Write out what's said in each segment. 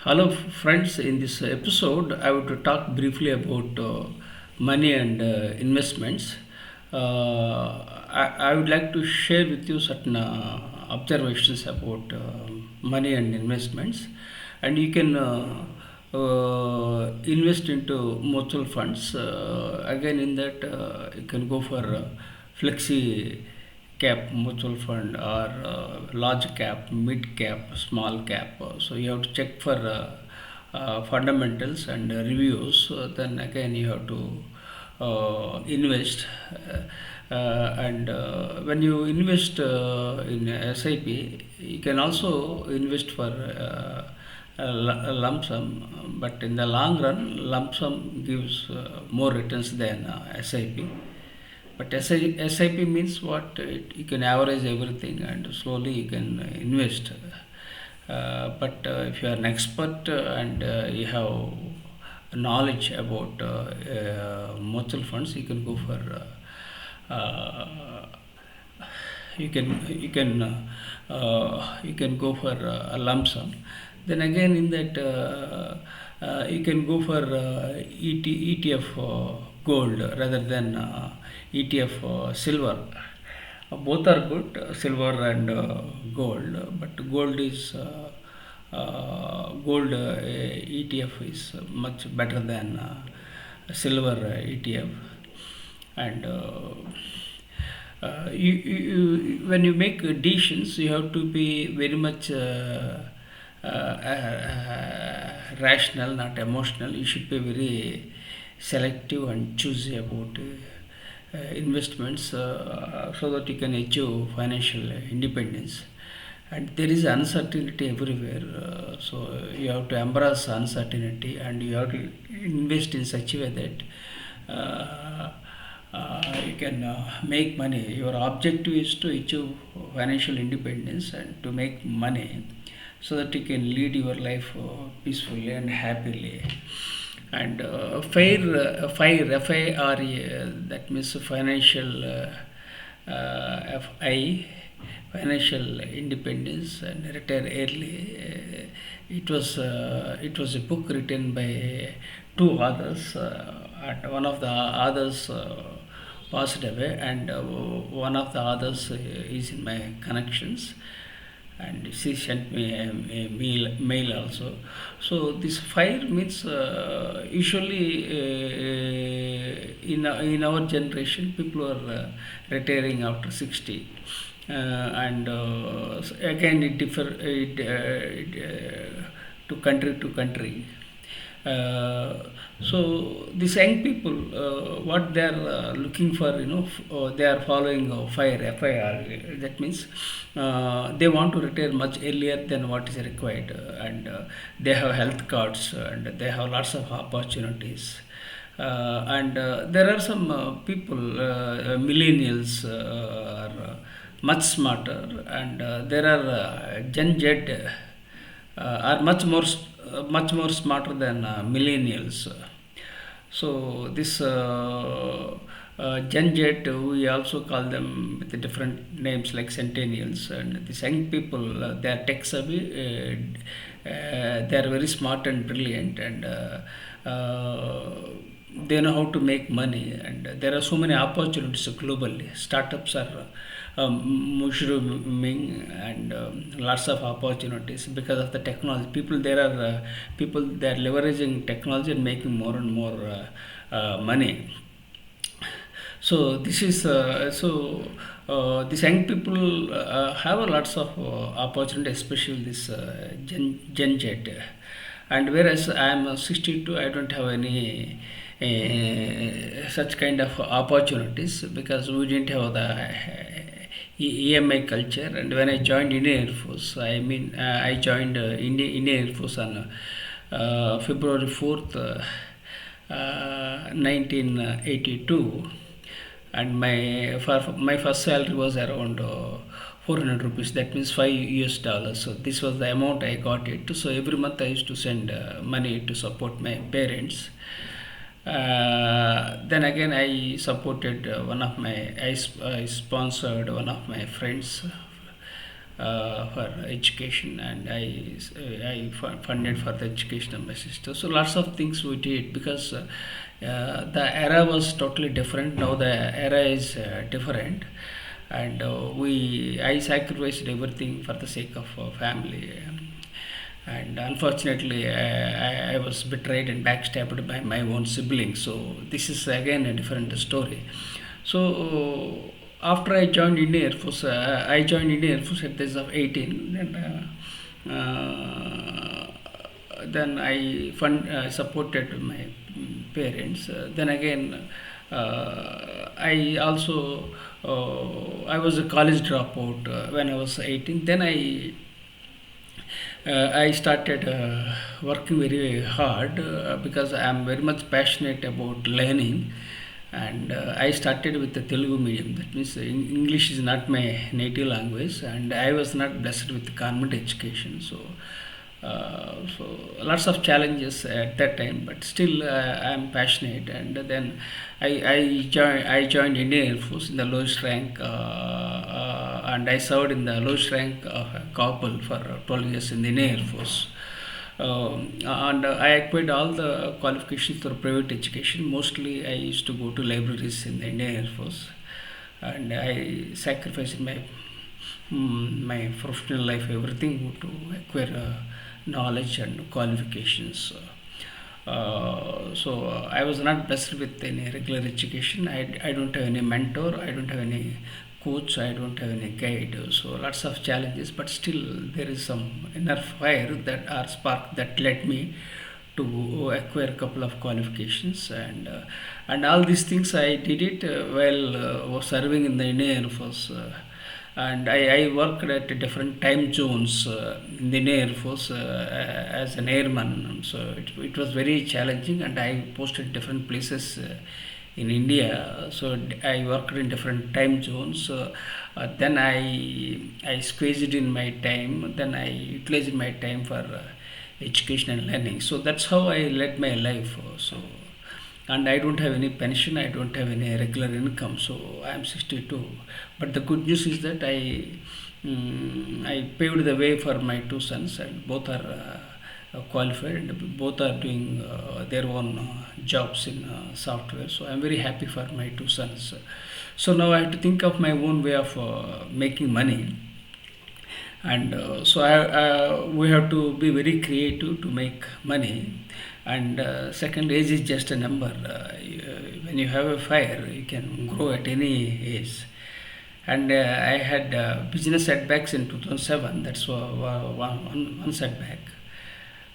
Hello, friends. In this episode, I would talk briefly about money and investments. I would like to share with you certain observations about money and investments, and you can invest into mutual funds. Again, in that, you can go for flexi cap mutual fund or large cap, mid cap, small cap. So you have to check for fundamentals and reviews. Then again you have to invest. And when you invest in SIP, you can also invest for a lump sum, but in the long run, lump sum gives more returns than SIP. But SIP means what? You can average everything and slowly you can invest. But if you are an expert and you have knowledge about mutual funds, you can go for you can go for a lump sum. Then again in that you can go for ETF gold rather than ETF silver. Both are good, silver and gold. But gold ETF is much better than silver ETF. And when you make decisions, you have to be very much rational, not emotional. You should be very selective and choosy about investments so that you can achieve financial independence. And there is uncertainty everywhere, so you have to embrace uncertainty and you have to invest in such a way that you can make money. Your objective is to achieve financial independence and to make money so that you can lead your life peacefully and happily. And FIRE, that means financial FI, financial independence and retire early. It was a book written by two authors, and one of the authors passed away, and one of the others is in my connections, and she sent me a mail also. So this fire means usually in our generation people are retiring after 60. And again it differ to country. uh, so these young people, what they are looking for, they are following FIRE. That means they want to retire much earlier than what is required, and they have health cards and they have lots of opportunities. And there are some people, millennials, are much smarter, and there are Gen Z are much more smarter than millennials. So this Gen Z, we also call them with the different names like centennials, and these young people, they are tech savvy, they are very smart and brilliant, and they know how to make money, and there are so many opportunities globally. Startups are mushrooming, and lots of opportunities because of the technology. People, they are leveraging technology and making more and more money. So this is these young people have a lots of opportunity, especially this Gen Z. And whereas I am 62, I don't have any such kind of opportunities because we didn't have the EMI culture. And when I joined Indian Air Force, I joined Indian Air Force on February 4th, 1982, and my first salary was around 400 rupees. That means $5. So this was the amount I got it. So every month I used to send money to support my parents. Then again I supported I sponsored one of my friends for education, and I funded for the education of my sister. So lots of things we did because the era was totally different. Now the era is different, and I sacrificed everything for the sake of family. And unfortunately, I was betrayed and backstabbed by my own siblings. So this is again a different story. So after I joined Indian Air Force, I joined Indian Air Force at the age of 18. And then I supported my parents. Then again, I also I was a college dropout when I was 18. Then I started working very hard because I am very much passionate about learning, and I started with the Telugu medium. That means English is not my native language, and I was not blessed with government education. So lots of challenges at that time, but still I am passionate. And then I joined Indian Air Force in the lowest rank, and I served in the lowest rank of a corporal for 12 years in the Indian Air Force. And I acquired all the qualifications through private education. Mostly I used to go to libraries in the Indian Air Force, and I sacrificed my professional life, everything, to acquire knowledge and qualifications. So I was not blessed with any regular education. I don't have any mentor, I don't have any coach, I don't have any guide. So lots of challenges, but still there is some inner fire that are spark that led me to acquire a couple of qualifications. And all these things I did it while was serving in the Indian Air Force. And I worked at different time zones in the Indian Air Force as an airman. So it was very challenging, and I posted different places in India. So I worked in different time zones. Then I squeezed in my time. Then I utilized my time for education and learning. So that's how I led my life. And I don't have any pension, I don't have any regular income, so I am 62. But the good news is that I paved the way for my two sons, and both are qualified, and both are doing their own jobs in software. So I am very happy for my two sons. So now I have to think of my own way of making money, and we have to be very creative to make money. And second, age is just a number. When you have a fire, you can grow at any age. And I had business setbacks in 2007. That's one setback.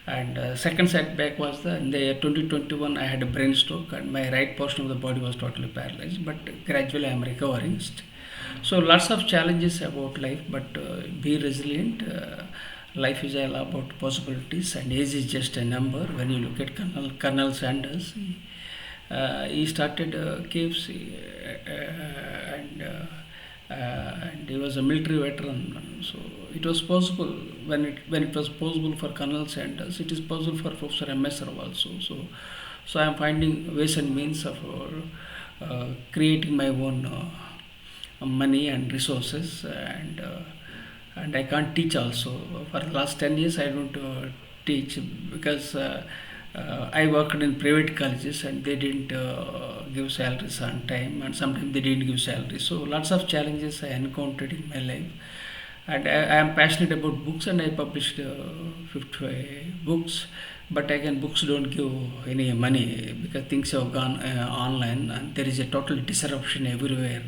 And second setback was in the year 2021. I had a brain stroke, and my right portion of the body was totally paralyzed. But gradually, I am recovering. So lots of challenges about life, but be resilient. Life is all about possibilities, and age is just a number. When you look at Colonel Sanders, he started KFC, and he was a military veteran. So it was possible when it was possible for Colonel Sanders. It is possible for Professor M.S. Rao also. So I am finding ways and means of creating my own money and resources, and I can't teach also. For the last 10 years I don't teach because I worked in private colleges, and they didn't give salaries on time, and sometimes they didn't give salaries. So lots of challenges I encountered in my life. And I am passionate about books, and I published 55 books. But again, books don't give any money because things have gone online, and there is a total disruption everywhere.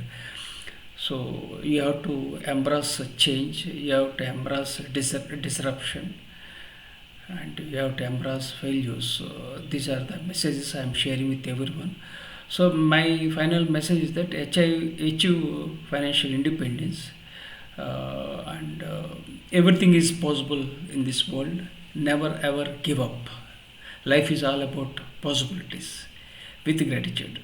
So you have to embrace change, you have to embrace disruption, and you have to embrace failures. So these are the messages I am sharing with everyone. So my final message is that achieve financial independence, and everything is possible in this world. Never ever give up. Life is all about possibilities. With gratitude.